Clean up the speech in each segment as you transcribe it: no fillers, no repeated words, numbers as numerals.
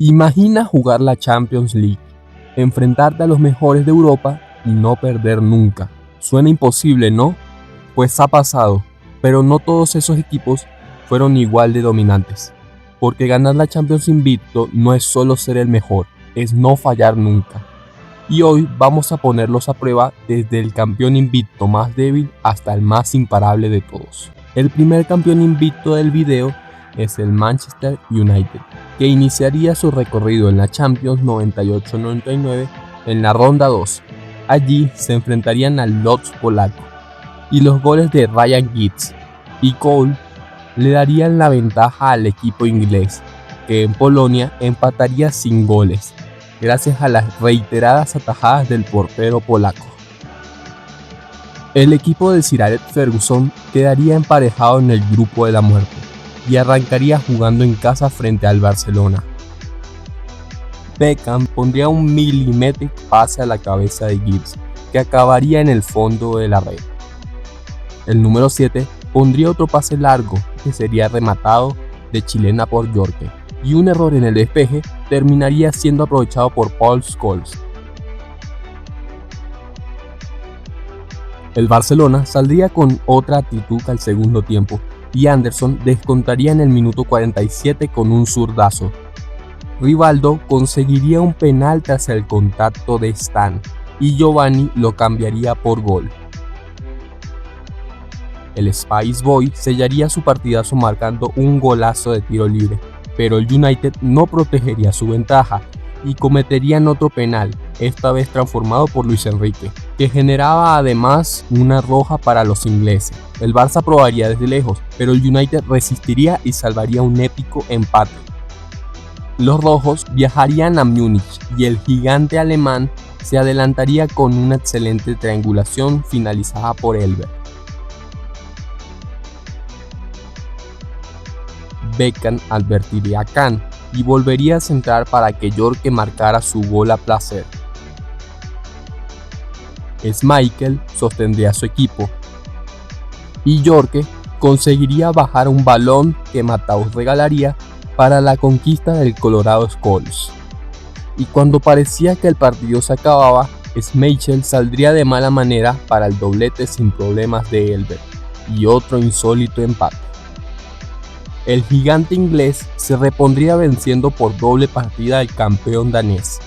Imagina jugar la Champions League, enfrentarte a los mejores de Europa y no perder nunca. Suena imposible, ¿no? Pues ha pasado, pero no todos esos equipos fueron igual de dominantes. Porque ganar la Champions invicto no es solo ser el mejor, es no fallar nunca. Y hoy vamos a ponerlos a prueba desde el campeón invicto más débil hasta el más imparable de todos. El primer campeón invicto del video es el Manchester United, que iniciaría su recorrido en la Champions 98-99 en la ronda 2. Allí se enfrentarían al Lodz polaco, y los goles de Ryan Giggs y Cole le darían la ventaja al equipo inglés, que en Polonia empataría sin goles, gracias a las reiteradas atajadas del portero polaco. El equipo de Sir Alex Ferguson quedaría emparejado en el grupo de la muerte y arrancaría jugando en casa frente al Barcelona. Beckham pondría un milimétrico pase a la cabeza de Giggs, que acabaría en el fondo de la red. El número 7 pondría otro pase largo, que sería rematado de chilena por Yorke, y un error en el despeje terminaría siendo aprovechado por Paul Scholes. El Barcelona saldría con otra actitud al segundo tiempo, y Anderson descontaría en el minuto 47 con un zurdazo. Rivaldo conseguiría un penal tras el contacto de Stan, y Giovanni lo cambiaría por gol. El Spice Boy sellaría su partidazo marcando un golazo de tiro libre, pero el United no protegería su ventaja y cometerían otro penal, esta vez transformado por Luis Enrique, que generaba además una roja para los ingleses. El Barça probaría desde lejos, pero el United resistiría y salvaría un épico empate. Los rojos viajarían a Múnich y el gigante alemán se adelantaría con una excelente triangulación finalizada por Elber. Beckham advertiría a Kahn y volvería a centrar para que Yorke marcara su gol a placer. Schmeichel sostendría a su equipo y Yorke conseguiría bajar un balón que Matthaus regalaría para la conquista del Colorado Scholes. Y cuando parecía que el partido se acababa, Schmeichel saldría de mala manera para el doblete sin problemas de Elber y otro insólito empate. El gigante inglés se repondría venciendo por doble partida al campeón danés.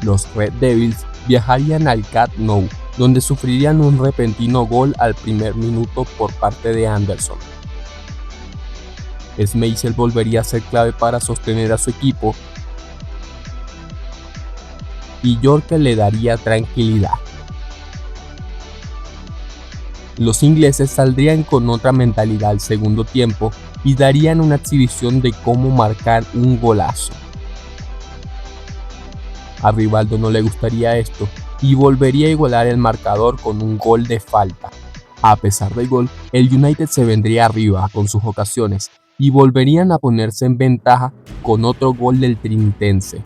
Los Red Devils viajarían al Camp Nou, donde sufrirían un repentino gol al primer minuto por parte de Anderson. Schmeichel volvería a ser clave para sostener a su equipo y Yorke le daría tranquilidad. Los ingleses saldrían con otra mentalidad al segundo tiempo y darían una exhibición de cómo marcar un golazo. A Rivaldo no le gustaría esto y volvería a igualar el marcador con un gol de falta. A pesar del gol, el United se vendría arriba con sus ocasiones y volverían a ponerse en ventaja con otro gol del trinitense.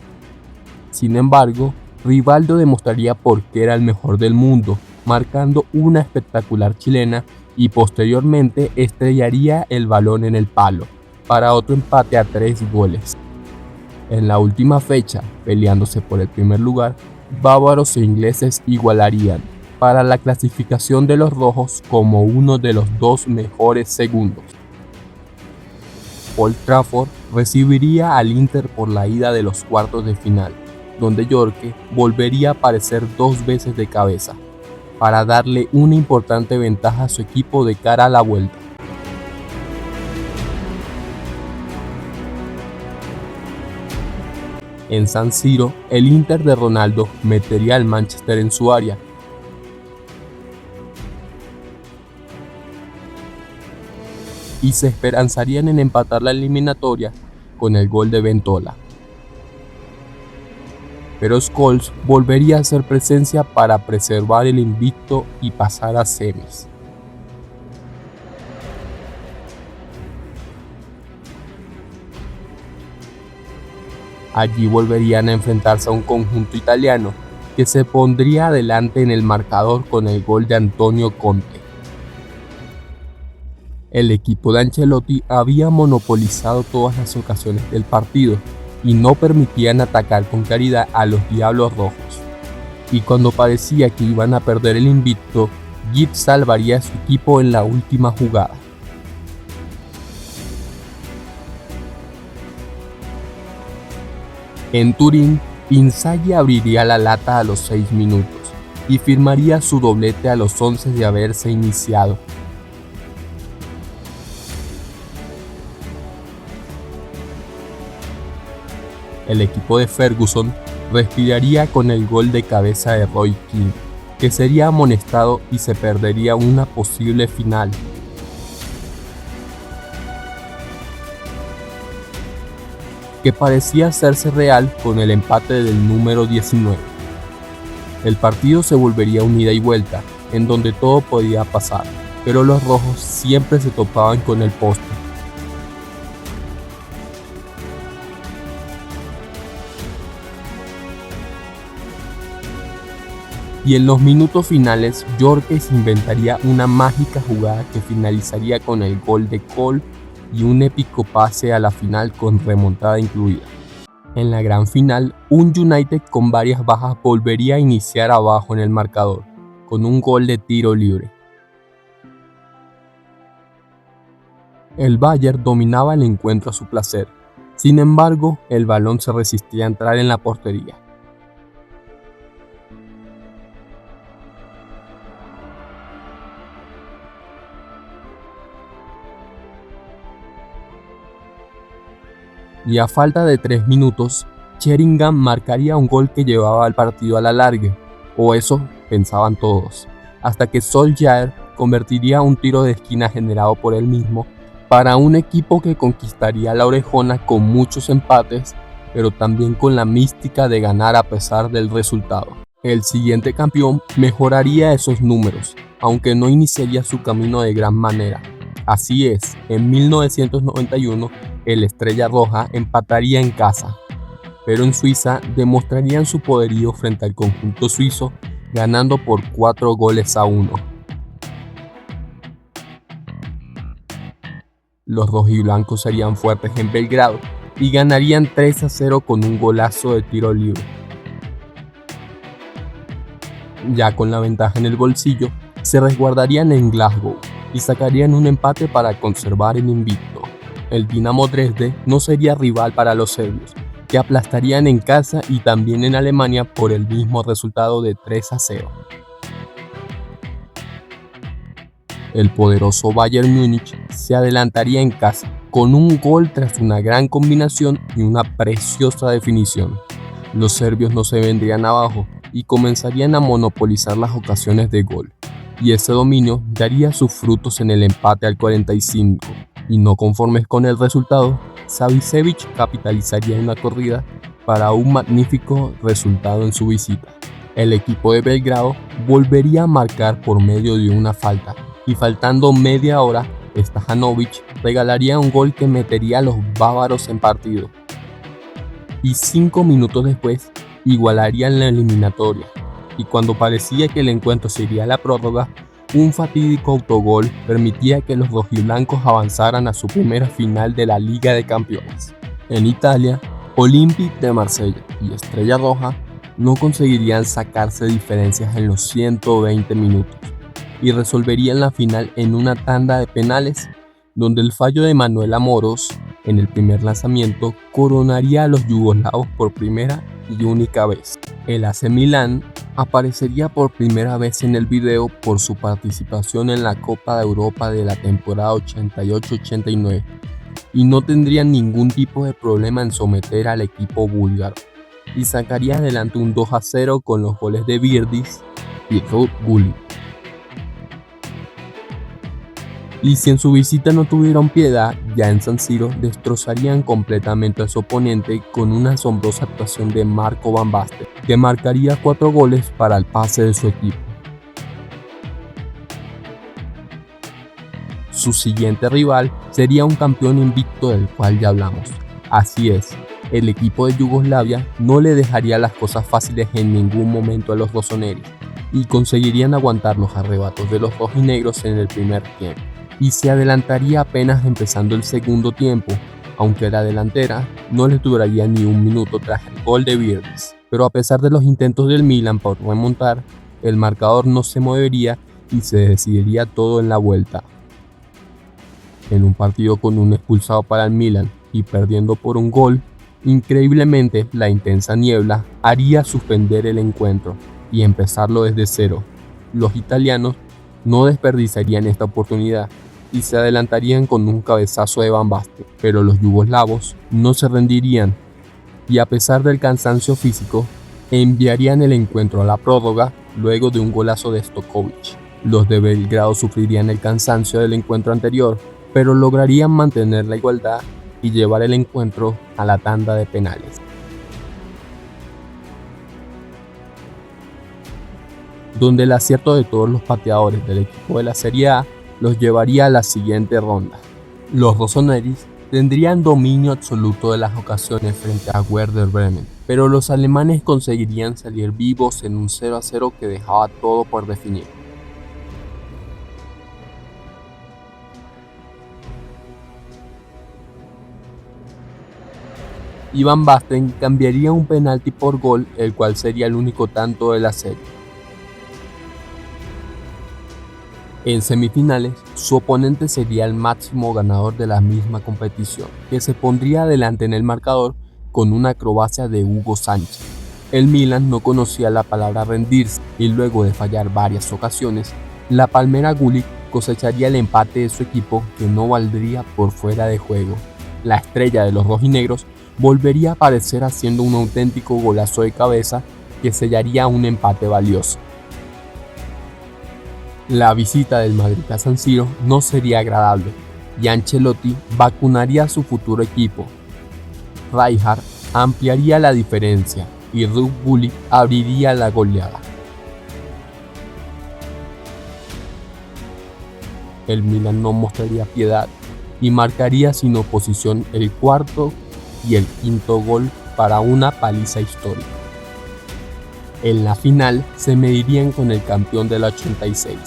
Sin embargo, Rivaldo demostraría por qué era el mejor del mundo, marcando una espectacular chilena y posteriormente estrellaría el balón en el palo, para otro empate a 3 goles. En la última fecha, peleándose por el primer lugar, bávaros e ingleses igualarían, para la clasificación de los rojos como uno de los dos mejores segundos. Old Trafford recibiría al Inter por la ida de los cuartos de final, donde Yorke volvería a aparecer 2 veces de cabeza, para darle una importante ventaja a su equipo de cara a la vuelta. En San Siro, el Inter de Ronaldo metería al Manchester en su área. Y se esperanzarían en empatar la eliminatoria con el gol de Ventola. Pero Scholes volvería a hacer presencia para preservar el invicto y pasar a semis. Allí volverían a enfrentarse a un conjunto italiano que se pondría adelante en el marcador con el gol de Antonio Conte. El equipo de Ancelotti había monopolizado todas las ocasiones del partido y no permitían atacar con claridad a los Diablos Rojos. Y cuando parecía que iban a perder el invicto, Gibbs salvaría a su equipo en la última jugada. En Turín, Inzaghi abriría la lata a los 6 minutos y firmaría su doblete a los 11 de haberse iniciado. El equipo de Ferguson respiraría con el gol de cabeza de Roy Keane, que sería amonestado y se perdería una posible final. Que parecía hacerse real con el empate del número 19. El partido se volvería un ida y vuelta, en donde todo podía pasar, pero los rojos siempre se topaban con el poste. Y en los minutos finales, Gyökeres inventaría una mágica jugada que finalizaría con el gol de Cole y un épico pase a la final con remontada incluida. En la gran final, un United con varias bajas volvería a iniciar abajo en el marcador, con un gol de tiro libre. El Bayern dominaba el encuentro a su placer, sin embargo, el balón se resistía a entrar en la portería. Y a falta de 3 minutos, Sheringham marcaría un gol que llevaba al partido a la largue, o eso pensaban todos, hasta que Solskjaer convertiría un tiro de esquina generado por él mismo para un equipo que conquistaría la orejona con muchos empates, pero también con la mística de ganar a pesar del resultado. El siguiente campeón mejoraría esos números, aunque no iniciaría su camino de gran manera. Así es, en 1991 el Estrella Roja empataría en casa, pero en Suiza demostrarían su poderío frente al conjunto suizo, ganando por 4-1. Los rojiblancos serían fuertes en Belgrado y ganarían 3-0 con un golazo de tiro libre. Ya con la ventaja en el bolsillo, se resguardarían en Glasgow y sacarían un empate para conservar el invicto. El Dinamo Dresde no sería rival para los serbios, que aplastarían en casa y también en Alemania por el mismo resultado de 3-0. El poderoso Bayern Múnich se adelantaría en casa, con un gol tras una gran combinación y una preciosa definición. Los serbios no se vendrían abajo y comenzarían a monopolizar las ocasiones de gol, y ese dominio daría sus frutos en el empate al 45. Y no conformes con el resultado, Savicevic capitalizaría una corrida para un magnífico resultado en su visita. El equipo de Belgrado volvería a marcar por medio de una falta, y faltando media hora, Stajanovic regalaría un gol que metería a los bávaros en partido. Y 5 minutos después, igualarían la eliminatoria, y cuando parecía que el encuentro se iría a la prórroga, un fatídico autogol permitía que los rojiblancos avanzaran a su primera final de la Liga de Campeones. En Italia, Olympique de Marsella y Estrella Roja no conseguirían sacarse diferencias en los 120 minutos y resolverían la final en una tanda de penales, donde el fallo de Manuel Amoros en el primer lanzamiento coronaría a los yugoslavos por primera y única vez. El AC Milán aparecería por primera vez en el video por su participación en la Copa de Europa de la temporada 88-89 y no tendría ningún tipo de problema en someter al equipo búlgaro y sacaría adelante un 2-0 con los goles de Virdis y Ruud Gullit. Y si en su visita no tuvieron piedad, ya en San Siro destrozarían completamente a su oponente con una asombrosa actuación de Marco Van Basten, que marcaría 4 goles para el pase de su equipo. Su siguiente rival sería un campeón invicto del cual ya hablamos. Así es, el equipo de Yugoslavia no le dejaría las cosas fáciles en ningún momento a los rossoneri y conseguirían aguantar los arrebatos de los rojinegros en el primer tiempo. y se adelantaría apenas empezando el segundo tiempo, aunque la delantera no les duraría ni un minuto tras el gol de Virtus. Pero a pesar de los intentos del Milan por remontar, el marcador no se movería y se decidiría todo en la vuelta. En un partido con un expulsado para el Milan y perdiendo por un gol, increíblemente la intensa niebla haría suspender el encuentro y empezarlo desde cero. Los italianos no desperdiciarían esta oportunidad y se adelantarían con un cabezazo de Van Basten, pero los yugoslavos no se rendirían y a pesar del cansancio físico, enviarían el encuentro a la prórroga luego de un golazo de Stokovic. Los de Belgrado sufrirían el cansancio del encuentro anterior, pero lograrían mantener la igualdad y llevar el encuentro a la tanda de penales, donde el acierto de todos los pateadores del equipo de la Serie A los llevaría a la siguiente ronda. Los rossoneris tendrían dominio absoluto de las ocasiones frente a Werder Bremen, pero los alemanes conseguirían salir vivos en un 0-0 que dejaba todo por definir. Y Van Basten cambiaría un penalti por gol, el cual sería el único tanto de la serie. En semifinales, su oponente sería el máximo ganador de la misma competición, que se pondría adelante en el marcador con una acrobacia de Hugo Sánchez. El Milan no conocía la palabra rendirse y luego de fallar varias ocasiones, la Palmera Gullit cosecharía el empate de su equipo que no valdría por fuera de juego. La estrella de los rojinegros volvería a aparecer haciendo un auténtico golazo de cabeza que sellaría un empate valioso. La visita del Madrid a San Siro no sería agradable y Ancelotti vacunaría a su futuro equipo. Rijkaard ampliaría la diferencia y Ruud Gullit abriría la goleada. El Milan no mostraría piedad y marcaría sin oposición el cuarto y el quinto gol para una paliza histórica. En la final se medirían con el campeón del 86,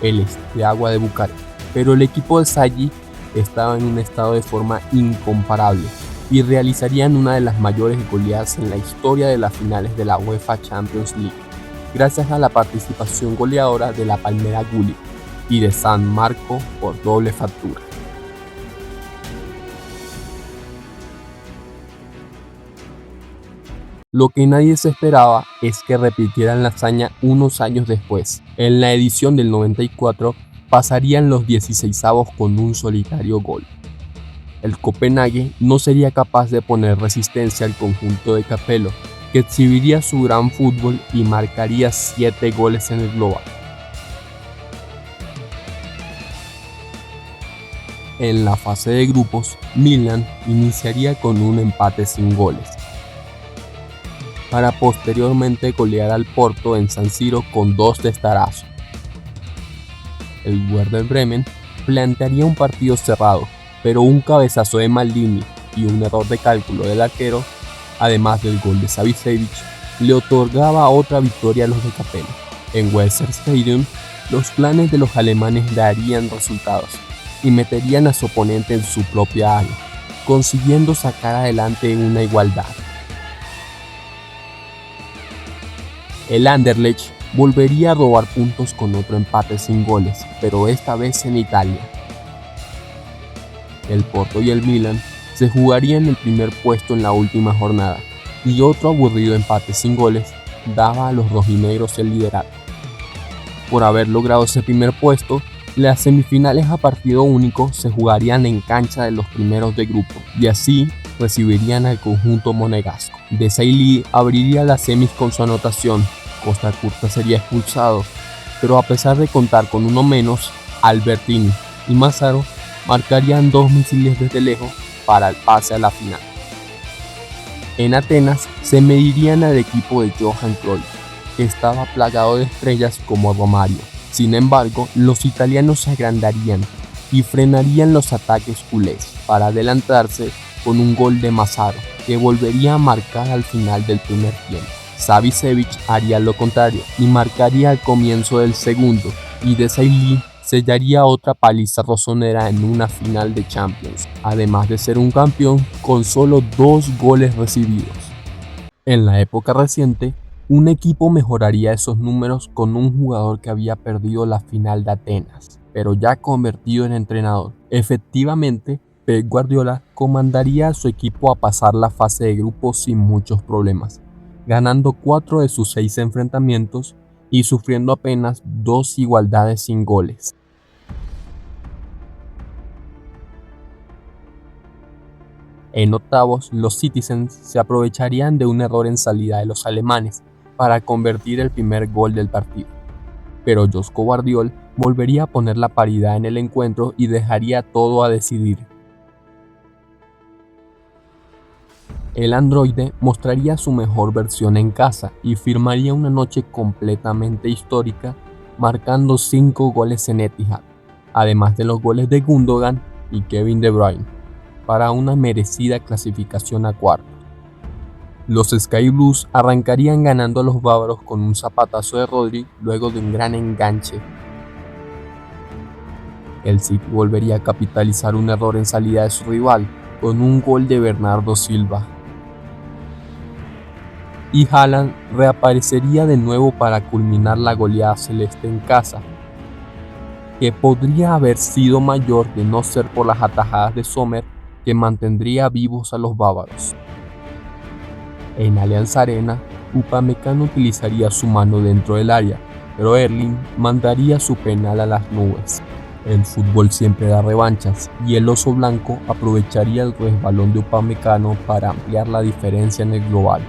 el Steaua de Bucarest, pero el equipo de Sagi estaba en un estado de forma incomparable y realizarían una de las mayores goleadas en la historia de las finales de la UEFA Champions League, gracias a la participación goleadora de la Palmera Gullit y de San Marco por doble factura. Lo que nadie se esperaba es que repitieran la hazaña unos años después. En la edición del 94 pasarían los 16avos con un solitario gol. El Copenhague no sería capaz de poner resistencia al conjunto de Capello, que exhibiría su gran fútbol y marcaría 7 goles en el global. En la fase de grupos, Milan iniciaría con un empate sin goles, para posteriormente golear al Porto en San Siro con 2 testarazos. El Werder Bremen plantearía un partido cerrado, pero un cabezazo de Maldini y un error de cálculo del arquero, además del gol de Savicevic, le otorgaba otra victoria a los de Capello. En Weserstadion, los planes de los alemanes darían resultados y meterían a su oponente en su propia área, consiguiendo sacar adelante una igualdad. El Anderlecht volvería a robar puntos con otro empate sin goles, pero esta vez en Italia. El Porto y el Milan se jugarían el primer puesto en la última jornada, y otro aburrido empate sin goles daba a los rojinegros el liderato. Por haber logrado ese primer puesto, las semifinales a partido único se jugarían en cancha de los primeros de grupo, y así recibirían al conjunto monegasco. Desailly abriría las semis con su anotación, Costa Curta sería expulsado, pero a pesar de contar con uno menos, Albertini y Massaro marcarían 2 misiles desde lejos para el pase a la final. En Atenas se medirían al equipo de Johan Cruyff, que estaba plagado de estrellas como Romario. Sin embargo, los italianos se agrandarían y frenarían los ataques culés para adelantarse con un gol de Massaro, que volvería a marcar al final del primer tiempo. Savicevic haría lo contrario y marcaría al comienzo del segundo, y Desailly sellaría otra paliza rosonera en una final de Champions, además de ser un campeón con solo 2 goles recibidos. En la época reciente, un equipo mejoraría esos números con un jugador que había perdido la final de Atenas, pero ya convertido en entrenador. Efectivamente, Pep Guardiola comandaría a su equipo a pasar la fase de grupos sin muchos problemas, ganando 4 de sus 6 enfrentamientos y sufriendo apenas 2 igualdades sin goles. En octavos, los Citizens se aprovecharían de un error en salida de los alemanes para convertir el primer gol del partido. Pero Josko Gvardiol volvería a poner la paridad en el encuentro y dejaría todo a decidir. El androide mostraría su mejor versión en casa y firmaría una noche completamente histórica, marcando 5 goles en Etihad, además de los goles de Gundogan y Kevin De Bruyne, para una merecida clasificación a cuartos. Los Sky Blues arrancarían ganando a los bávaros con un zapatazo de Rodri luego de un gran enganche. El City volvería a capitalizar un error en salida de su rival con un gol de Bernardo Silva. Y Haaland reaparecería de nuevo para culminar la goleada celeste en casa, que podría haber sido mayor de no ser por las atajadas de Sommer, que mantendría vivos a los bávaros. En Allianz Arena, Upamecano utilizaría su mano dentro del área, pero Erling mandaría su penal a las nubes. El fútbol siempre da revanchas, y el oso blanco aprovecharía el resbalón de Upamecano para ampliar la diferencia en el global.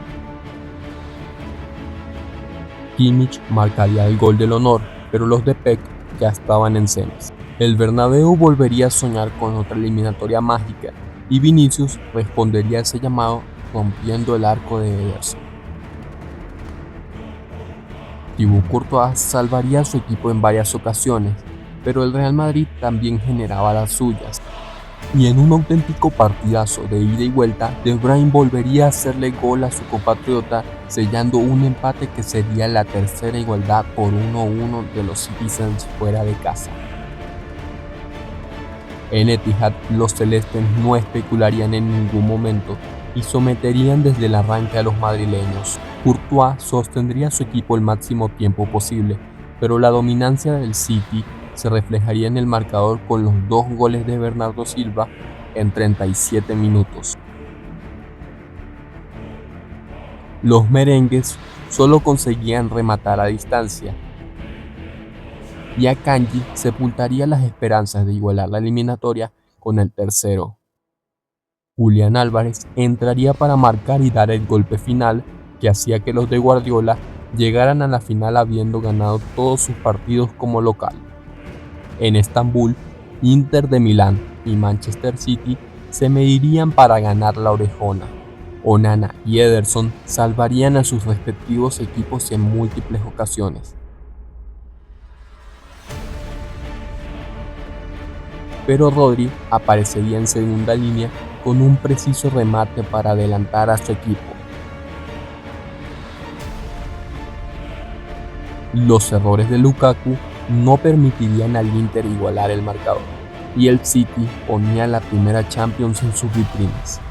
Kimmich marcaría el gol del honor, pero los de Pep ya estaban en semis. El Bernabéu volvería a soñar con otra eliminatoria mágica, y Vinicius respondería a ese llamado rompiendo el arco de Ederson. Thibaut Courtois salvaría a su equipo en varias ocasiones, pero el Real Madrid también generaba las suyas. Y en un auténtico partidazo de ida y vuelta, De Bruyne volvería a hacerle gol a su compatriota, sellando un empate que sería la tercera igualdad por 1-1 de los Citizens fuera de casa. En Etihad, los celestes no especularían en ningún momento y someterían desde el arranque a los madrileños. Courtois sostendría a su equipo el máximo tiempo posible, pero la dominancia del City se reflejaría en el marcador con los 2 goles de Bernardo Silva en 37 minutos. Los merengues solo conseguían rematar a distancia, y Akanji sepultaría las esperanzas de igualar la eliminatoria con el tercero. Julián Álvarez entraría para marcar y dar el golpe final que hacía que los de Guardiola llegaran a la final habiendo ganado todos sus partidos como local. En Estambul, Inter de Milán y Manchester City se medirían para ganar la orejona. Onana y Ederson salvarían a sus respectivos equipos en múltiples ocasiones. Pero Rodri aparecería en segunda línea con un preciso remate para adelantar a su equipo. Los errores de Lukaku no permitirían al Inter igualar el marcador, y el City ponía la primera Champions en sus vitrinas.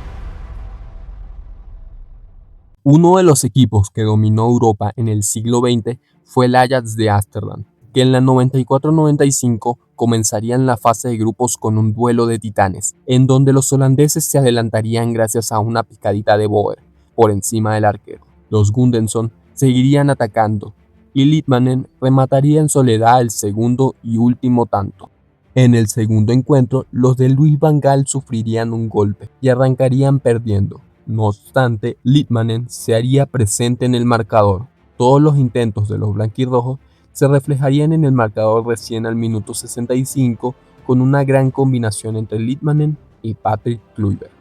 Uno de los equipos que dominó Europa en el siglo XX fue el Ajax de Ámsterdam, que en la 94-95 comenzarían la fase de grupos con un duelo de titanes, en donde los holandeses se adelantarían gracias a una picadita de Boer por encima del arquero. Los Gundenson seguirían atacando, y Litmanen remataría en soledad el segundo y último tanto. En el segundo encuentro, los de Louis van Gaal sufrirían un golpe y arrancarían perdiendo. No obstante, Litmanen se haría presente en el marcador. Todos los intentos de los blanquirrojos se reflejarían en el marcador recién al minuto 65 con una gran combinación entre Litmanen y Patrick Kluivert.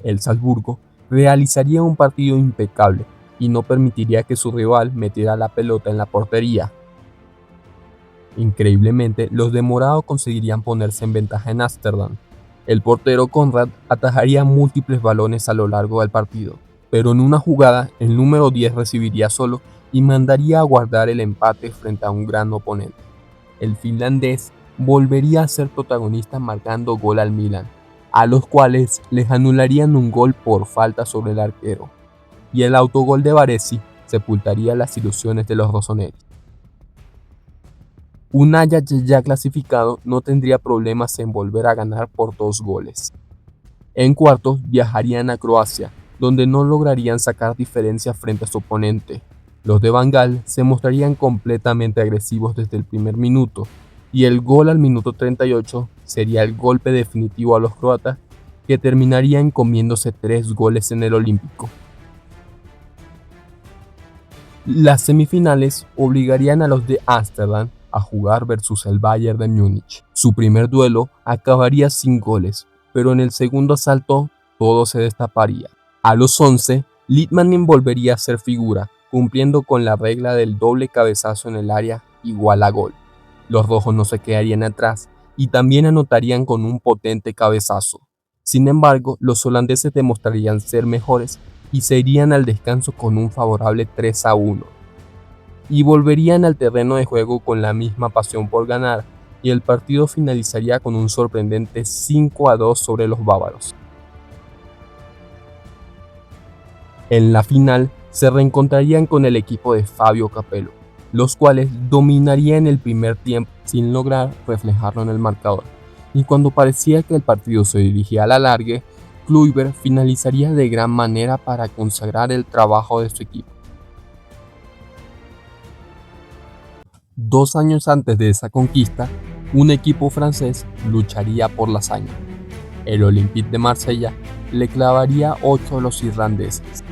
El Salzburgo realizaría un partido impecable y no permitiría que su rival metiera la pelota en la portería. Increíblemente, los de morado conseguirían ponerse en ventaja en Ámsterdam. El portero Conrad atajaría múltiples balones a lo largo del partido, pero en una jugada el número 10 recibiría solo y mandaría a guardar el empate frente a un gran oponente. El finlandés volvería a ser protagonista marcando gol al Milan, a los cuales les anularían un gol por falta sobre el arquero, y el autogol de Baresi sepultaría las ilusiones de los rossoneri. Un Ajax ya clasificado no tendría problemas en volver a ganar por 2 goles. En cuartos viajarían a Croacia, donde no lograrían sacar diferencia frente a su oponente. Los de Van Gaal se mostrarían completamente agresivos desde el primer minuto, y el gol al minuto 38 sería el golpe definitivo a los croatas, que terminarían comiéndose 3 goles en el Olímpico. Las semifinales obligarían a los de Ámsterdam a jugar versus el Bayern de Múnich. Su primer duelo acabaría sin goles, pero en el segundo asalto todo se destaparía. A los 11, Litmanen volvería a ser figura, cumpliendo con la regla del doble cabezazo en el área igual a gol. Los rojos no se quedarían atrás y también anotarían con un potente cabezazo. Sin embargo, los holandeses demostrarían ser mejores y se irían al descanso con un favorable 3-1. Y volverían al terreno de juego con la misma pasión por ganar, y el partido finalizaría con un sorprendente 5-2 sobre los bávaros. En la final se reencontrarían con el equipo de Fabio Capello, los cuales dominarían el primer tiempo sin lograr reflejarlo en el marcador, y cuando parecía que el partido se dirigía a la largue, Kluivert finalizaría de gran manera para consagrar el trabajo de su equipo. 2 años antes de esa conquista, un equipo francés lucharía por la hazaña. El Olympique de Marsella le clavaría 8 a los irlandeses.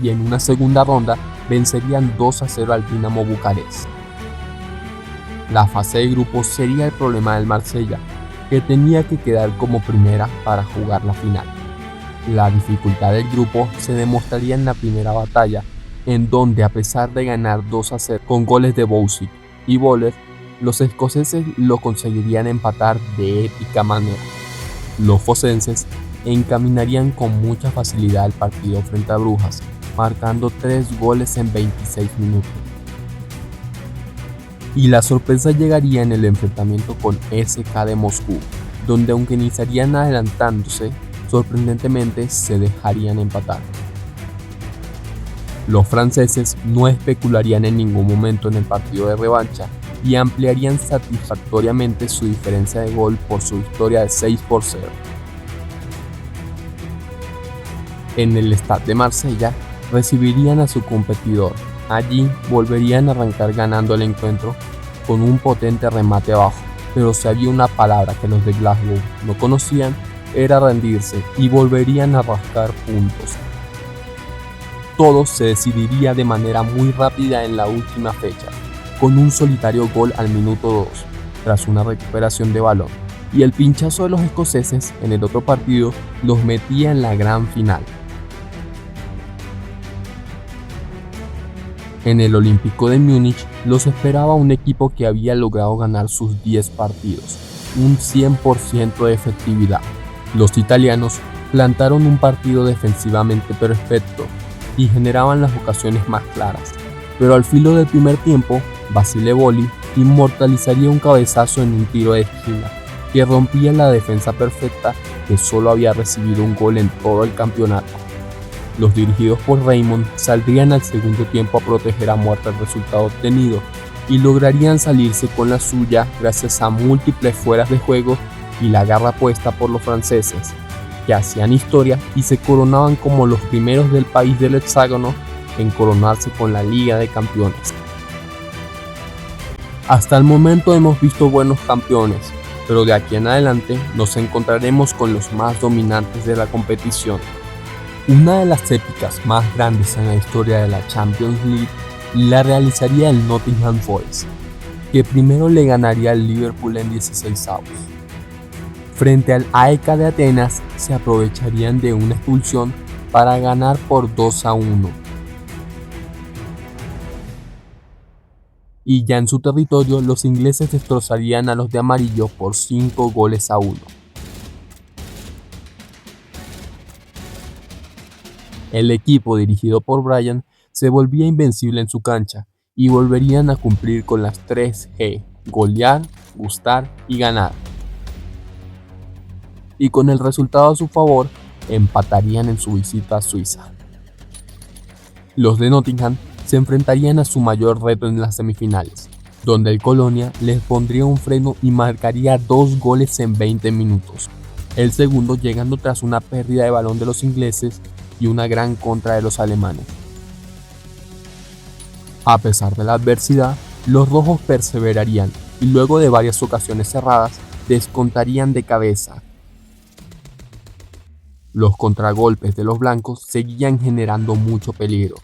Y en una segunda ronda vencerían 2-0 al Dinamo Bucarest. La fase de grupos sería el problema del Marsella, que tenía que quedar como primera para jugar la final. La dificultad del grupo se demostraría en la primera batalla, en donde a pesar de ganar 2-0 con goles de Bousik y Boller, los escoceses lo conseguirían empatar de épica manera. Los focenses encaminarían con mucha facilidad el partido frente a Brujas, marcando 3 goles en 26 minutos. Y la sorpresa llegaría en el enfrentamiento con SK de Moscú, donde aunque iniciarían adelantándose, sorprendentemente se dejarían empatar. Los franceses no especularían en ningún momento en el partido de revancha y ampliarían satisfactoriamente su diferencia de gol por su victoria de 6-0. En el Stade de Marsella recibirían a su competidor. Allí volverían a arrancar ganando el encuentro con un potente remate abajo, pero si había una palabra que los de Glasgow no conocían, era rendirse y volverían a rascar puntos. Todo se decidiría de manera muy rápida en la última fecha, con un solitario gol al minuto 2, tras una recuperación de balón, y el pinchazo de los escoceses en el otro partido los metía en la gran final. En el Olímpico de Múnich los esperaba un equipo que había logrado ganar sus 10 partidos, un 100% de efectividad. Los italianos plantaron un partido defensivamente perfecto y generaban las ocasiones más claras, pero al filo del primer tiempo, Basile Boli inmortalizaría un cabezazo en un tiro de esquina que rompía la defensa perfecta que solo había recibido un gol en todo el campeonato. Los dirigidos por Raymond saldrían al segundo tiempo a proteger a muerte el resultado obtenido y lograrían salirse con la suya gracias a múltiples fueras de juego y la garra puesta por los franceses, que hacían historia y se coronaban como los primeros del país del hexágono en coronarse con la Liga de Campeones. Hasta el momento hemos visto buenos campeones, pero de aquí en adelante nos encontraremos con los más dominantes de la competición. Una de las épicas más grandes en la historia de la Champions League la realizaría el Nottingham Forest, que primero le ganaría al Liverpool en 16avos. Frente al AEK de Atenas se aprovecharían de una expulsión para ganar por 2-1. Y ya en su territorio los ingleses destrozarían a los de amarillo por 5-1. El equipo dirigido por Brian se volvía invencible en su cancha y volverían a cumplir con las 3G: golear, gustar y ganar. Y con el resultado a su favor, empatarían en su visita a Suiza. Los de Nottingham se enfrentarían a su mayor reto en las semifinales, donde el Colonia les pondría un freno y marcaría 2 goles en 20 minutos. El segundo llegando tras una pérdida de balón de los ingleses y una gran contra de los alemanes. A pesar de la adversidad, los rojos perseverarían y luego de varias ocasiones cerradas, descontarían de cabeza. Los contragolpes de los blancos seguían generando mucho peligro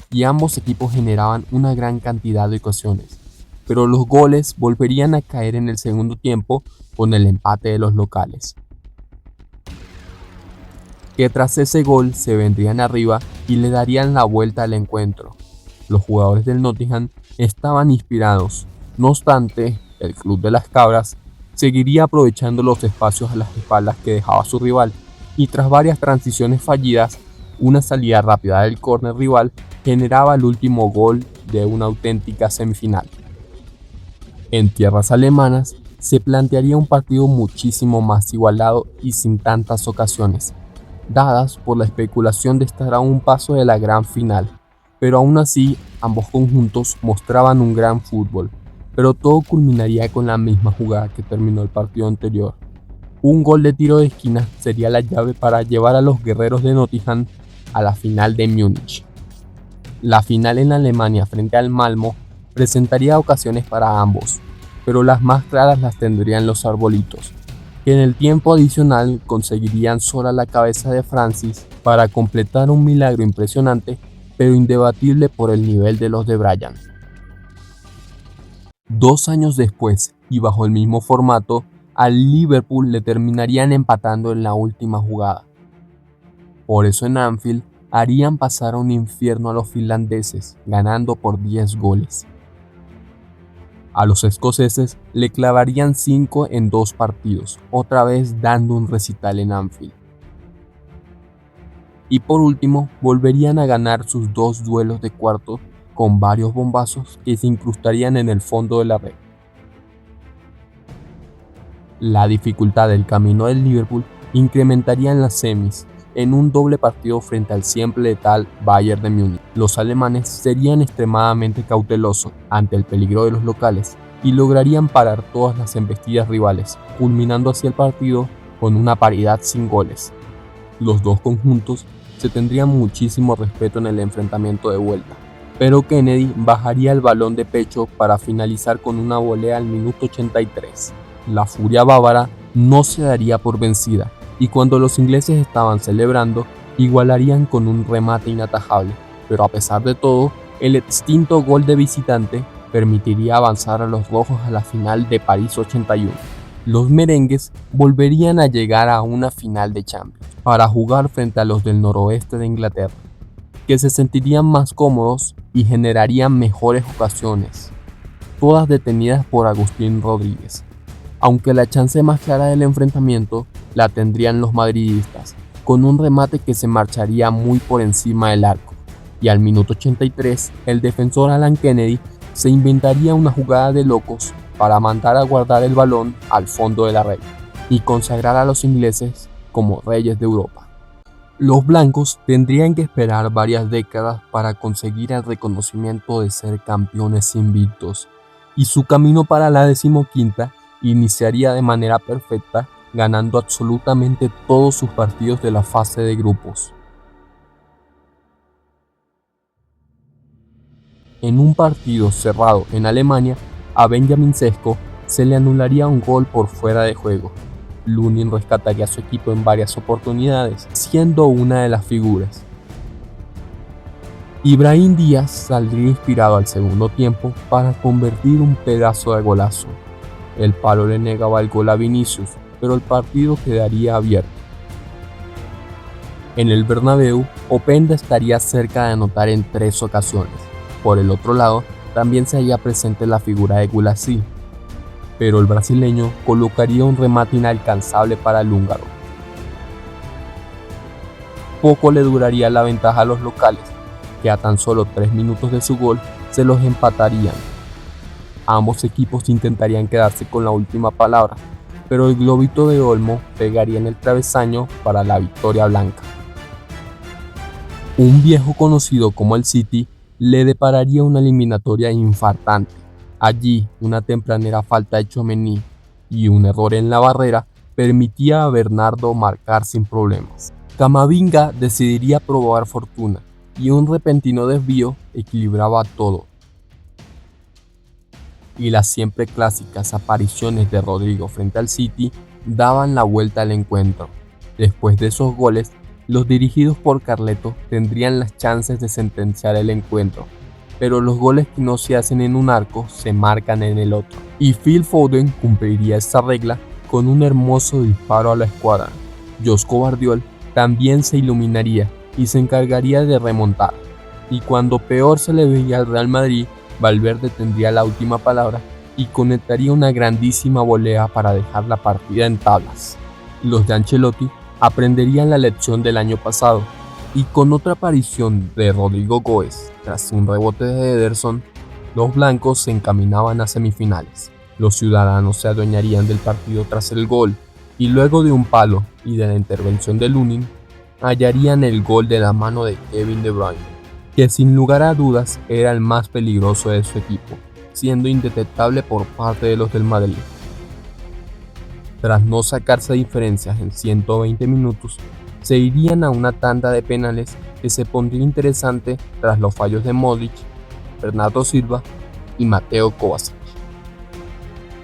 y ambos equipos generaban una gran cantidad de ocasiones, pero los goles volverían a caer en el segundo tiempo con el empate de los locales, que tras ese gol se vendrían arriba y le darían la vuelta al encuentro. Los jugadores del Nottingham estaban inspirados, no obstante, el club de las cabras seguiría aprovechando los espacios a las espaldas que dejaba su rival, y tras varias transiciones fallidas, una salida rápida del córner rival generaba el último gol de una auténtica semifinal. En tierras alemanas se plantearía un partido muchísimo más igualado y sin tantas ocasiones, dadas por la especulación de estar a un paso de la gran final, pero aún así ambos conjuntos mostraban un gran fútbol, pero todo culminaría con la misma jugada que terminó el partido anterior. Un gol de tiro de esquina sería la llave para llevar a los guerreros de Nottingham a la final de Múnich. La final en Alemania frente al Malmö presentaría ocasiones para ambos, pero las más claras las tendrían los arbolitos, que en el tiempo adicional conseguirían sola la cabeza de Francis para completar un milagro impresionante, pero indebatible por el nivel de los de Brian. 2 años después, y bajo el mismo formato, al Liverpool le terminarían empatando en la última jugada. Por eso en Anfield harían pasar a un infierno a los finlandeses, ganando por 10 goles. A los escoceses le clavarían 5 en 2 partidos, otra vez dando un recital en Anfield. Y por último, volverían a ganar sus 2 duelos de cuarto con varios bombazos que se incrustarían en el fondo de la red. La dificultad del camino del Liverpool incrementaría en las semis, en un doble partido frente al siempre letal Bayern de Múnich. Los alemanes serían extremadamente cautelosos ante el peligro de los locales y lograrían parar todas las embestidas rivales, culminando así el partido con una paridad sin goles. Los dos conjuntos se tendrían muchísimo respeto en el enfrentamiento de vuelta, pero Kennedy bajaría el balón de pecho para finalizar con una volea al minuto 83. La furia bávara no se daría por vencida, y cuando los ingleses estaban celebrando, igualarían con un remate inatajable, pero a pesar de todo, el extinto gol de visitante permitiría avanzar a los rojos a la final de París 81. Los merengues volverían a llegar a una final de Champions, para jugar frente a los del noroeste de Inglaterra, que se sentirían más cómodos y generarían mejores ocasiones, todas detenidas por Agustín Rodríguez. Aunque la chance más clara del enfrentamiento la tendrían los madridistas, con un remate que se marcharía muy por encima del arco, y al minuto 83 el defensor Alan Kennedy se inventaría una jugada de locos para mandar a guardar el balón al fondo de la red y consagrar a los ingleses como reyes de Europa. Los blancos tendrían que esperar varias décadas para conseguir el reconocimiento de ser campeones invictos, y su camino para la 15ª iniciaría de manera perfecta, ganando absolutamente todos sus partidos de la fase de grupos. En un partido cerrado en Alemania, a Benjamin Sesko se le anularía un gol por fuera de juego. Lunin rescataría a su equipo en varias oportunidades, siendo una de las figuras. Ibrahim Díaz saldría inspirado al segundo tiempo para convertir un pedazo de golazo. El palo le negaba el gol a Vinicius, pero el partido quedaría abierto. En el Bernabéu, Openda estaría cerca de anotar en 3 ocasiones. Por el otro lado, también se halla presente la figura de Gulassi, pero el brasileño colocaría un remate inalcanzable para el húngaro. poco le duraría la ventaja a los locales, que a tan solo 3 minutos de su gol se los empatarían. Ambos equipos intentarían quedarse con la última palabra, pero el globito de Olmo pegaría en el travesaño para la victoria blanca. Un viejo conocido como el City le depararía una eliminatoria infartante. Allí, una tempranera falta de Tchouaméni y un error en la barrera permitía a Bernardo marcar sin problemas. Camavinga decidiría probar fortuna y un repentino desvío equilibraba todo. Y las siempre clásicas apariciones de Rodrigo frente al City daban la vuelta al encuentro. Después de esos goles, los dirigidos por Carleto tendrían las chances de sentenciar el encuentro, pero los goles que no se hacen en un arco se marcan en el otro. Y Phil Foden cumpliría esta regla con un hermoso disparo a la escuadra. Joško Gvardiol también se iluminaría y se encargaría de remontar. Y cuando peor se le veía al Real Madrid, Valverde tendría la última palabra y conectaría una grandísima volea para dejar la partida en tablas. Los de Ancelotti aprenderían la lección del año pasado, y con otra aparición de Rodrigo Goes tras un rebote de Ederson, los blancos se encaminaban a semifinales. Los ciudadanos se adueñarían del partido tras el gol, y luego de un palo y de la intervención de Lunin, hallarían el gol de la mano de Kevin De Bruyne, que sin lugar a dudas era el más peligroso de su equipo, siendo indetectable por parte de los del Madrid. Tras no sacarse diferencias en 120 minutos, se irían a una tanda de penales que se pondría interesante tras los fallos de Modric, Bernardo Silva y Mateo Kovacic.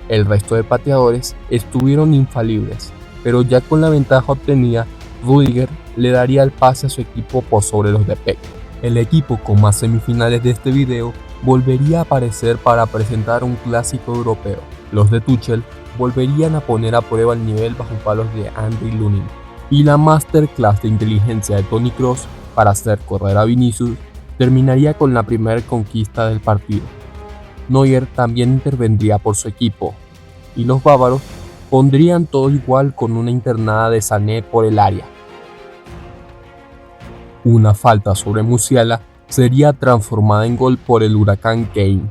El resto de pateadores estuvieron infalibles, pero ya con la ventaja obtenida, Rüdiger le daría el pase a su equipo por sobre los de Peck. El equipo con más semifinales de este video volvería a aparecer para presentar un clásico europeo. Los de Tuchel volverían a poner a prueba el nivel bajo palos de Andy Lunin, y la masterclass de inteligencia de Toni Kroos para hacer correr a Vinicius terminaría con la primera conquista del partido. Neuer también intervendría por su equipo, y los bávaros pondrían todo igual con una internada de Sané por el área. Una falta sobre Musiala sería transformada en gol por el huracán Kane,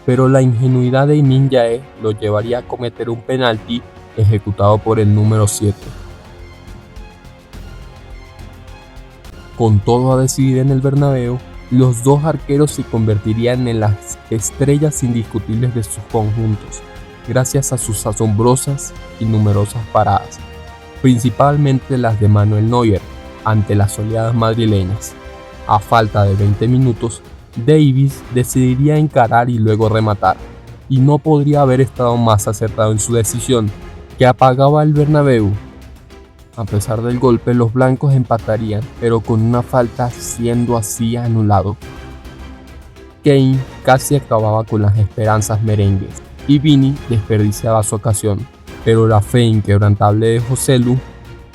pero la ingenuidad de Min Jae lo llevaría a cometer un penalti ejecutado por el número 7. Con todo a decidir en el Bernabéu, los dos arqueros se convertirían en las estrellas indiscutibles de sus conjuntos, gracias a sus asombrosas y numerosas paradas, principalmente las de Manuel Neuer ante las oleadas madrileñas. A falta de 20 minutos, Davies decidiría encarar y luego rematar, y no podría haber estado más acertado en su decisión, que apagaba el Bernabéu. A pesar del golpe, los blancos empatarían, pero con una falta siendo así anulado. Kane casi acababa con las esperanzas merengues, y Vini desperdiciaba su ocasión, pero la fe inquebrantable de Joselu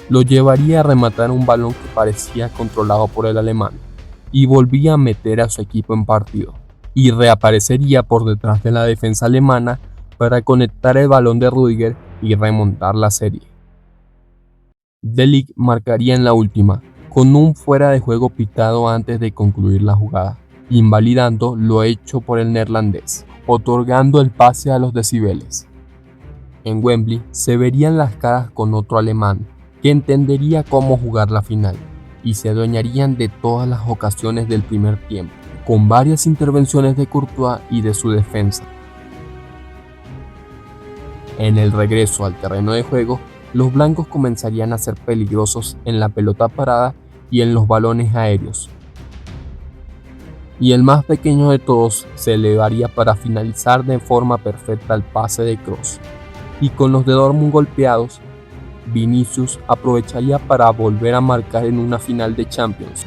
lo llevaría a rematar un balón que parecía controlado por el alemán, y volvía a meter a su equipo en partido, y reaparecería por detrás de la defensa alemana para conectar el balón de Rüdiger y remontar la serie. De Ligt marcaría en la última, con un fuera de juego pitado antes de concluir la jugada, invalidando lo hecho por el neerlandés, otorgando el pase a los decibeles. En Wembley se verían las caras con otro alemán, que entendería cómo jugar la final, y se adueñarían de todas las ocasiones del primer tiempo, con varias intervenciones de Courtois y de su defensa. En el regreso al terreno de juego, los blancos comenzarían a ser peligrosos en la pelota parada y en los balones aéreos. Y el más pequeño de todos se elevaría para finalizar de forma perfecta el pase de Kroos. Y con los de Dortmund golpeados, Vinicius aprovecharía para volver a marcar en una final de Champions.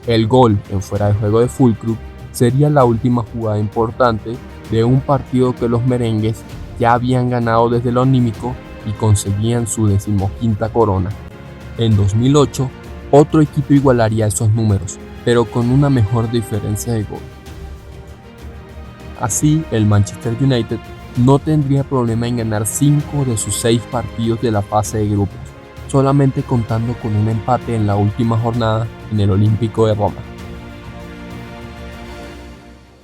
El gol en fuera de juego de Füllkrug sería la última jugada importante de un partido que los merengues ya habían ganado desde lo anímico y conseguían su 15ª corona. En 2008, otro equipo igualaría esos números, pero con una mejor diferencia de gol. Así, el Manchester United no tendría problema en ganar 5 de sus 6 partidos de la fase de grupos, solamente contando con un empate en la última jornada en el Olímpico de Roma.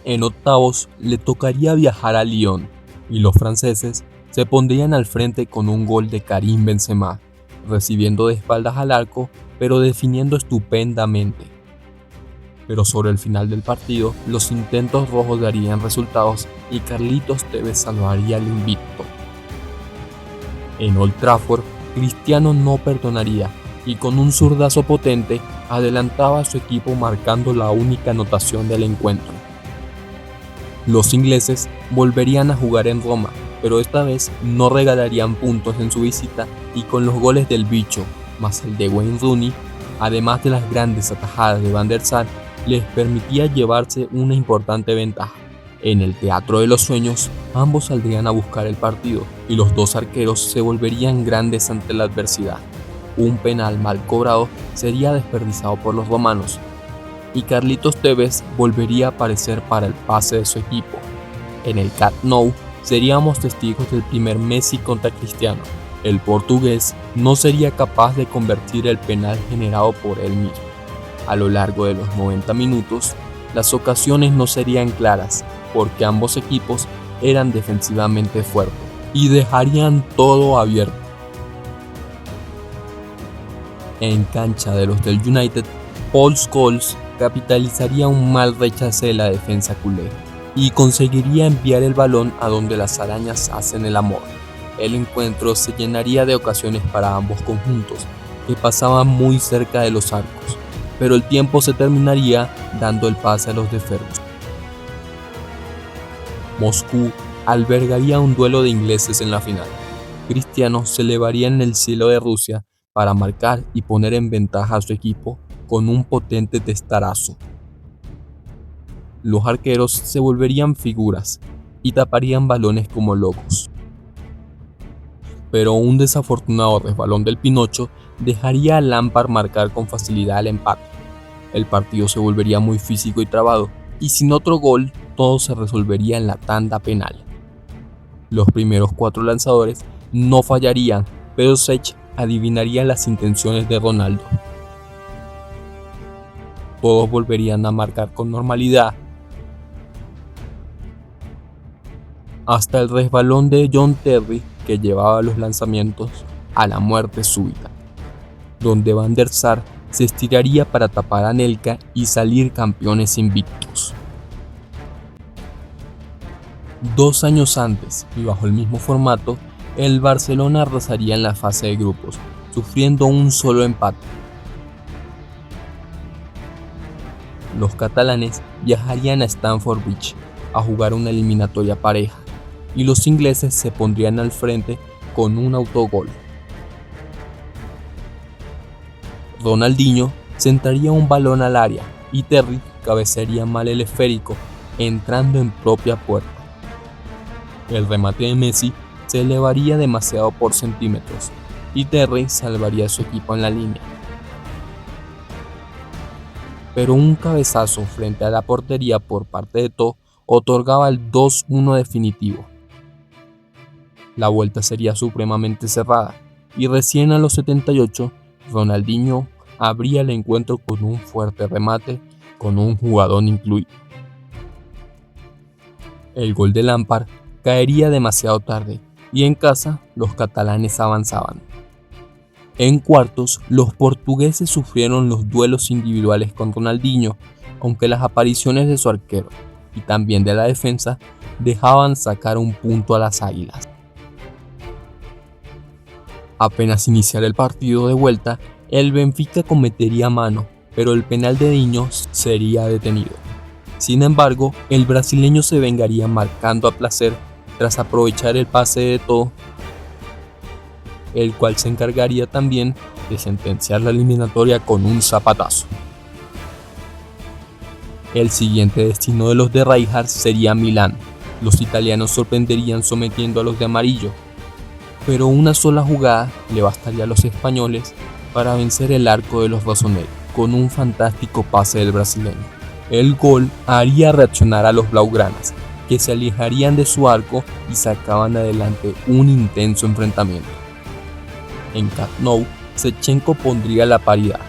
En octavos le tocaría viajar a Lyon y los franceses se pondrían al frente con un gol de Karim Benzema, recibiendo de espaldas al arco pero definiendo estupendamente. Pero sobre el final del partido, los intentos rojos darían resultados y Carlitos Tevez salvaría el invicto. En Old Trafford, Cristiano no perdonaría y con un zurdazo potente adelantaba a su equipo marcando la única anotación del encuentro. Los ingleses volverían a jugar en Roma, pero esta vez no regalarían puntos en su visita y con los goles del bicho, más el de Wayne Rooney, además de las grandes atajadas de Van der Sar, les permitía llevarse una importante ventaja. En el Teatro de los Sueños, ambos saldrían a buscar el partido y los dos arqueros se volverían grandes ante la adversidad. Un penal mal cobrado sería desperdiciado por los romanos y Carlitos Tevez volvería a aparecer para el pase de su equipo. En el Camp Nou seríamos testigos del primer Messi contra Cristiano. El portugués no sería capaz de convertir el penal generado por él mismo. A lo largo de los 90 minutos, las ocasiones no serían claras porque ambos equipos eran defensivamente fuertes y dejarían todo abierto. En cancha de los del United, Paul Scholes capitalizaría un mal rechace de la defensa culé y conseguiría enviar el balón a donde las arañas hacen el amor. El encuentro se llenaría de ocasiones para ambos conjuntos, que pasaban muy cerca de los arcos, pero el tiempo se terminaría dando el pase a los de Ferguson. Moscú albergaría un duelo de ingleses en la final. Cristiano se elevaría en el cielo de Rusia para marcar y poner en ventaja a su equipo con un potente testarazo. Los arqueros se volverían figuras y taparían balones como locos. Pero un desafortunado resbalón del Pinocho dejaría a Lampard marcar con facilidad el empate. El partido se volvería muy físico y trabado, y sin otro gol, todo se resolvería en la tanda penal. Los primeros 4 lanzadores no fallarían, pero Sech adivinaría las intenciones de Ronaldo. Todos volverían a marcar con normalidad, hasta el resbalón de John Terry que llevaba los lanzamientos a la muerte súbita, donde Van der Sar se estiraría para tapar a Anelka y salir campeones invictos. 2 años antes, y bajo el mismo formato, el Barcelona arrasaría en la fase de grupos, sufriendo un solo empate. Los catalanes viajarían a Stamford Bridge a jugar una eliminatoria pareja, y los ingleses se pondrían al frente con un autogol. Ronaldinho centraría un balón al área y Terry cabecearía mal el esférico, entrando en propia puerta. El remate de Messi se elevaría demasiado por centímetros y Terry salvaría a su equipo en la línea. Pero un cabezazo frente a la portería por parte de Eto'o otorgaba el 2-1 definitivo. La vuelta sería supremamente cerrada y recién a los 78 Ronaldinho abría el encuentro con un fuerte remate con un jugador incluido. El gol de Lampard caería demasiado tarde y en casa los catalanes avanzaban. En cuartos, los portugueses sufrieron los duelos individuales con Ronaldinho, aunque las apariciones de su arquero y también de la defensa dejaban sacar un punto a las águilas. Apenas iniciara el partido de vuelta, el Benfica cometería mano, pero el penal de Dinho sería detenido. Sin embargo, el brasileño se vengaría marcando a placer tras aprovechar el pase de Eto'o, el cual se encargaría también de sentenciar la eliminatoria con un zapatazo. El siguiente destino de los de Rijkaard sería Milán. Los italianos sorprenderían sometiendo a los de amarillo, pero una sola jugada le bastaría a los españoles para vencer el arco de los rossoneri con un fantástico pase del brasileño. El gol haría reaccionar a los blaugranas, que se alejarían de su arco y sacaban adelante un intenso enfrentamiento. En Camp Nou, Shevchenko pondría la paridad,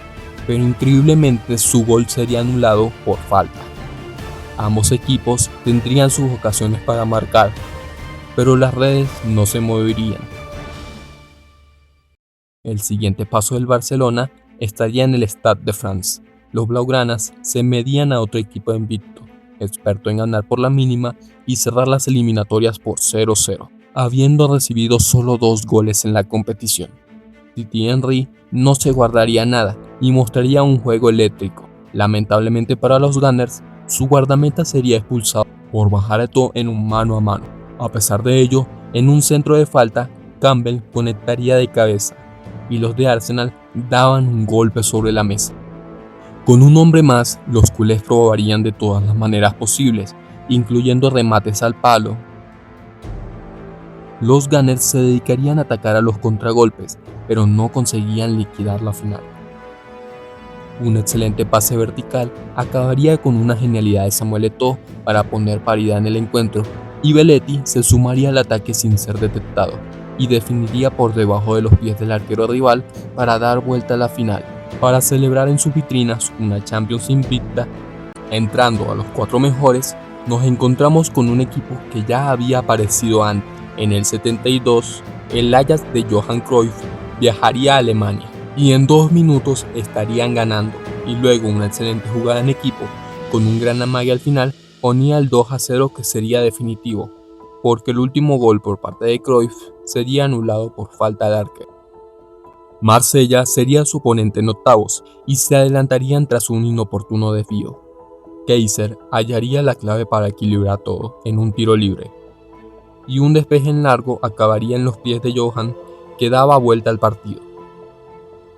pero increíblemente su gol sería anulado por falta. Ambos equipos tendrían sus ocasiones para marcar, pero las redes no se moverían. El siguiente paso del Barcelona estaría en el Stade de France. Los blaugranas se medían a otro equipo invicto, experto en ganar por la mínima y cerrar las eliminatorias por 0-0, habiendo recibido solo 2 goles en la competición. Thierry Henry no se guardaría nada y mostraría un juego eléctrico. Lamentablemente para los Gunners, su guardameta sería expulsado por bajar esto en un mano a mano. A pesar de ello, en un centro de falta, Campbell conectaría de cabeza y los de Arsenal daban un golpe sobre la mesa. Con un hombre más, los culés probarían de todas las maneras posibles, incluyendo remates al palo. Los Gunners se dedicarían a atacar a los contragolpes, pero no conseguían liquidar la final. Un excelente pase vertical acabaría con una genialidad de Samuel Eto'o para poner paridad en el encuentro, y Belletti se sumaría al ataque sin ser detectado y definiría por debajo de los pies del arquero rival para dar vuelta a la final, para celebrar en sus vitrinas una Champions invicta. Entrando a los 4 mejores, nos encontramos con un equipo que ya había aparecido antes. En el 72, el Ajax de Johan Cruyff viajaría a Alemania y en 2 minutos estarían ganando, y luego una excelente jugada en equipo con un gran amague al final ponía el 2-0 que sería definitivo, porque el último gol por parte de Cruyff sería anulado por falta de arquero. Marsella sería su oponente en octavos y se adelantarían tras un inoportuno desvío. Kaiser hallaría la clave para equilibrar todo en un tiro libre, y un despeje en largo acabaría en los pies de Johan, que daba vuelta al partido.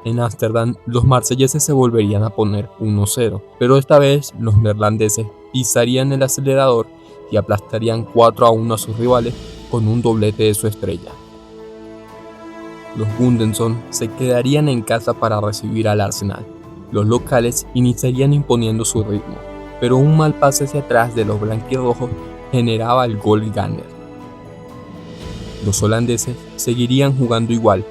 En Ámsterdam, los marselleses se volverían a poner 1-0, pero esta vez los neerlandeses pisarían el acelerador y aplastarían 4-1 a sus rivales con un doblete de su estrella. Los Gunderson se quedarían en casa para recibir al Arsenal. Los locales iniciarían imponiendo su ritmo, pero un mal pase hacia atrás de los blanquirrojos generaba el gol Gunner. Los holandeses seguirían jugando igual,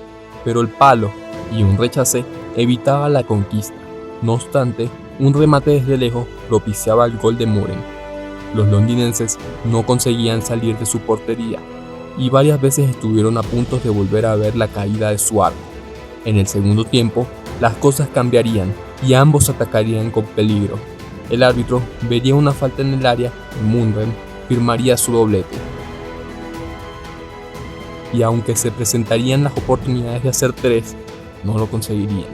pero el palo y un rechace evitaba la conquista. No obstante, un remate desde lejos propiciaba el gol de Muren. Los londinenses no conseguían salir de su portería y varias veces estuvieron a punto de volver a ver la caída de su arco. En el segundo tiempo, las cosas cambiarían y ambos atacarían con peligro. El árbitro vería una falta en el área y Muren firmaría su doblete. Y aunque se presentarían las oportunidades de hacer 3, no lo conseguirían.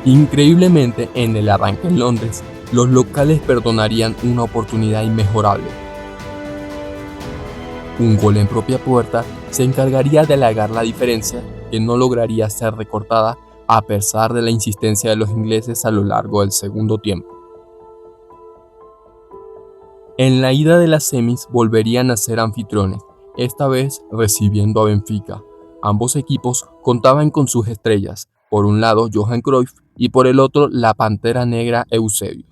Increíblemente, en el arranque en Londres, los locales perdonarían una oportunidad inmejorable. Un gol en propia puerta se encargaría de alargar la diferencia, que no lograría ser recortada a pesar de la insistencia de los ingleses a lo largo del segundo tiempo. En la ida de las semis volverían a ser anfitriones, esta vez recibiendo a Benfica. Ambos equipos contaban con sus estrellas, por un lado Johan Cruyff y por el otro la Pantera Negra Eusebio.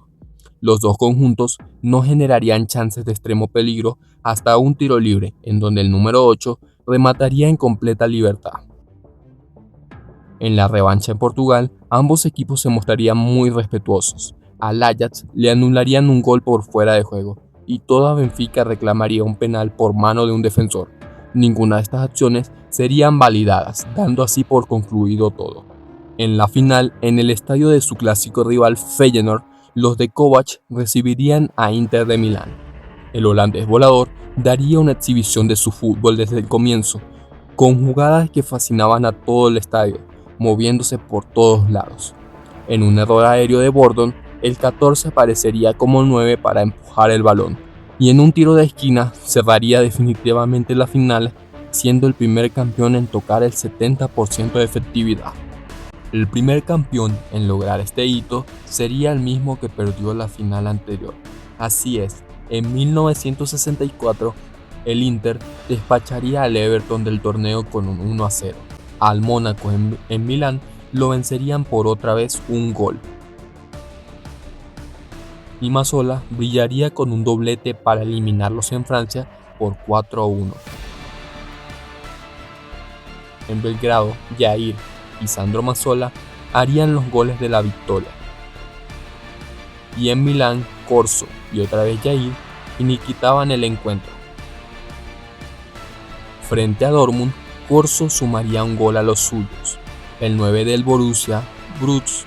Los dos conjuntos no generarían chances de extremo peligro hasta un tiro libre, en donde el número 8 remataría en completa libertad. En la revancha en Portugal, ambos equipos se mostrarían muy respetuosos. Al Ajax le anularían un gol por fuera de juego, y toda Benfica reclamaría un penal por mano de un defensor. Ninguna de estas acciones serían validadas, dando así por concluido todo. En la final, en el estadio de su clásico rival Feyenoord, los de Kovac recibirían a Inter de Milán. El holandés volador daría una exhibición de su fútbol desde el comienzo, con jugadas que fascinaban a todo el estadio, moviéndose por todos lados. En un error aéreo de Bordon, el 14 aparecería como 9 para empujar el balón, y en un tiro de esquina cerraría definitivamente la final, siendo el primer campeón en tocar el 70% de efectividad. El primer campeón en lograr este hito sería el mismo que perdió la final anterior. Así es, en 1964, el Inter despacharía al Everton del torneo con un 1-0. Al Mónaco en Milán lo vencerían por otra vez un gol. Y Mazzola brillaría con un doblete para eliminarlos en Francia por 4-1. En Belgrado, Jair y Sandro Mazzola harían los goles de la victoria. Y en Milán, Corso y otra vez Jair finiquitaban el encuentro. Frente a Dortmund, Corso sumaría un gol a los suyos. El 9 del Borussia, Brutz,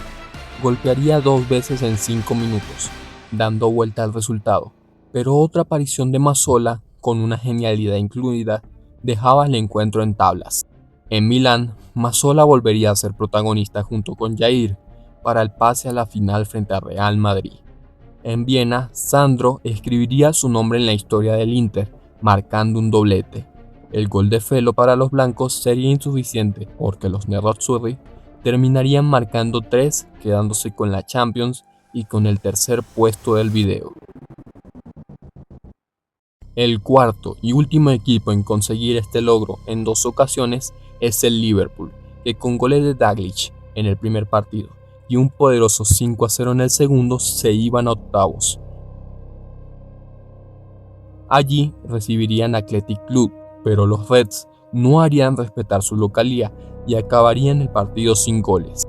golpearía 2 veces en 5 minutos, dando vuelta al resultado. Pero otra aparición de Mazzola, con una genialidad incluida, dejaba el encuentro en tablas. En Milán, Mazzola volvería a ser protagonista junto con Jair para el pase a la final frente a Real Madrid. En Viena, Sandro escribiría su nombre en la historia del Inter, marcando un doblete. El gol de Felo para los blancos sería insuficiente porque los nerazzurri terminarían marcando 3, quedándose con la Champions y con el tercer puesto del video. El cuarto y último equipo en conseguir este logro en 2 ocasiones es el Liverpool, que con goles de Dalglish en el primer partido y un poderoso 5-0 en el segundo se iban a octavos. Allí recibirían Athletic Club, pero los Reds no harían respetar su localía y acabarían el partido sin goles.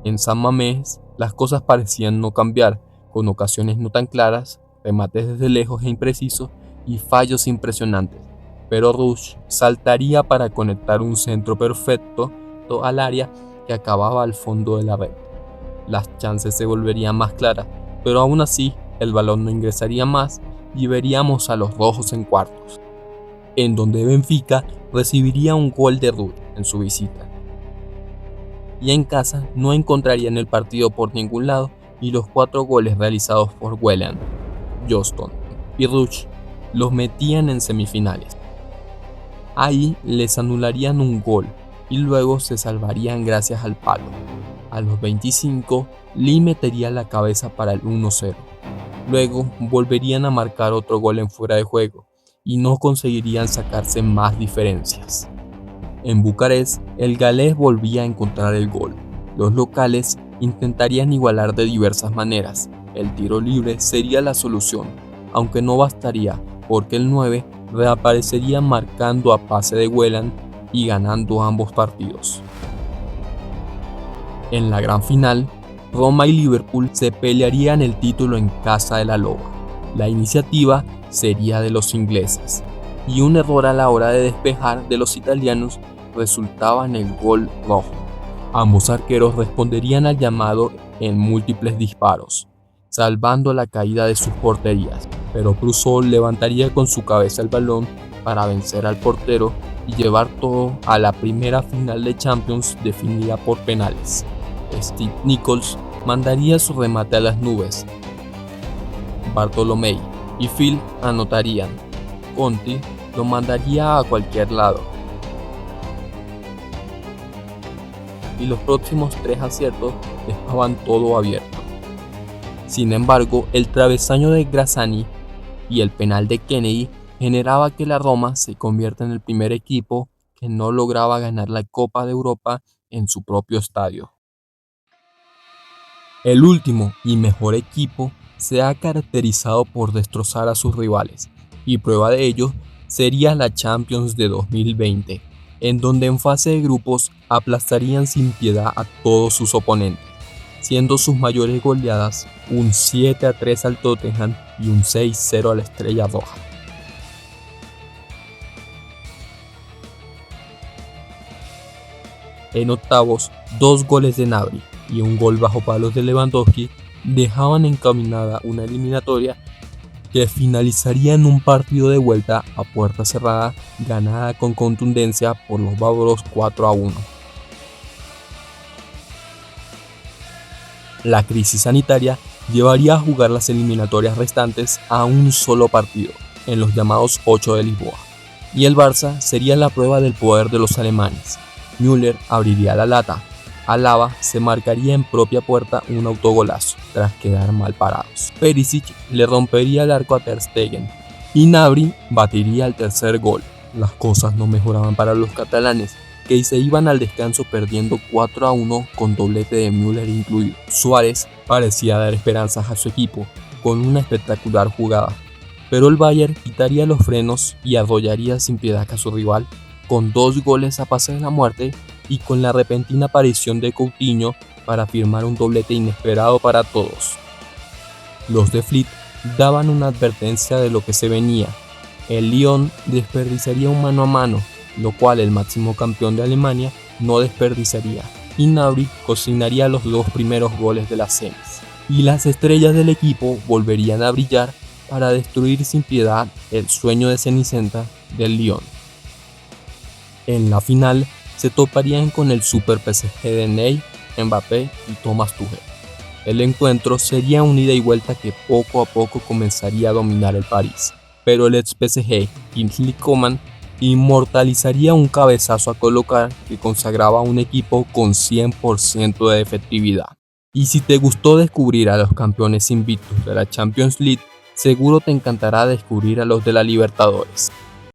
En San Mamés las cosas parecían no cambiar, con ocasiones no tan claras, remates desde lejos e imprecisos y fallos impresionantes, pero Rush saltaría para conectar un centro perfecto al área que acababa al fondo de la red. Las chances se volverían más claras, pero aún así el balón no ingresaría más y veríamos a los rojos en cuartos, en donde Benfica recibiría un gol de Rush en su visita. Y en casa no encontrarían el partido por ningún lado y los 4 goles realizados por Whelan, Johnston y Rush los metían en semifinales. Ahí les anularían un gol y luego se salvarían gracias al palo. A los 25, Lee metería la cabeza para el 1-0. Luego volverían a marcar otro gol en fuera de juego y no conseguirían sacarse más diferencias. En Bucarest, el galés volvía a encontrar el gol. Los locales intentarían igualar de diversas maneras. El tiro libre sería la solución, aunque no bastaría porque el 9 reaparecería marcando a pase de Whelan y ganando ambos partidos. En la gran final, Roma y Liverpool se pelearían el título en casa de la Loba. La iniciativa sería de los ingleses, y un error a la hora de despejar de los italianos resultaba en el gol rojo. Ambos arqueros responderían al llamado en múltiples disparos, salvando la caída de sus porterías, pero Prusol levantaría con su cabeza el balón para vencer al portero y llevar todo a la primera final de Champions definida por penales. Steve Nichols mandaría su remate a las nubes. Bartolomei y Phil anotarían. Conti lo mandaría a cualquier lado. Y los próximos 3 aciertos dejaban todo abierto. Sin embargo, el travesaño de Grazzani y el penal de Kennedy generaba que la Roma se convierta en el primer equipo que no lograba ganar la Copa de Europa en su propio estadio. El último y mejor equipo se ha caracterizado por destrozar a sus rivales, y prueba de ello sería la Champions de 2020, en donde en fase de grupos aplastarían sin piedad a todos sus oponentes, siendo sus mayores goleadas un 7-3 al Tottenham y un 6-0 a la Estrella Roja. En octavos, 2 goles de Gnabry y un gol bajo palos de Lewandowski dejaban encaminada una eliminatoria que finalizaría en un partido de vuelta a puerta cerrada ganada con contundencia por los bávaros 4-1. La crisis sanitaria llevaría a jugar las eliminatorias restantes a un solo partido, en los llamados 8 de Lisboa, y el Barça sería la prueba del poder de los alemanes. Müller abriría la lata, Alaba se marcaría en propia puerta un autogolazo tras quedar mal parados. Perisic le rompería el arco a Ter Stegen y Gnabry batiría el tercer gol. Las cosas no mejoraban para los catalanes, que se iban al descanso perdiendo 4-1 con doblete de Müller incluido. Suárez parecía dar esperanzas a su equipo con una espectacular jugada, pero el Bayern quitaría los frenos y arrollaría sin piedad a su rival con 2 goles a pase de la muerte y con la repentina aparición de Coutinho para firmar un doblete inesperado para todos. Los de Flick daban una advertencia de lo que se venía. El Lyon desperdiciaría un mano a mano, lo cual el máximo campeón de Alemania no desperdiciaría, y Gnabry cocinaría los 2 primeros goles de las semis, y las estrellas del equipo volverían a brillar para destruir sin piedad el sueño de Cenicienta del Lyon. En la final se toparían con el Super PSG de Ney, Mbappé y Thomas Tuchel. El encuentro sería un ida y vuelta que poco a poco comenzaría a dominar el París, pero el ex PSG, Kingsley Coman, inmortalizaría un cabezazo a colocar que consagraba a un equipo con 100% de efectividad. Y si te gustó descubrir a los campeones invictos de la Champions League, seguro te encantará descubrir a los de la Libertadores.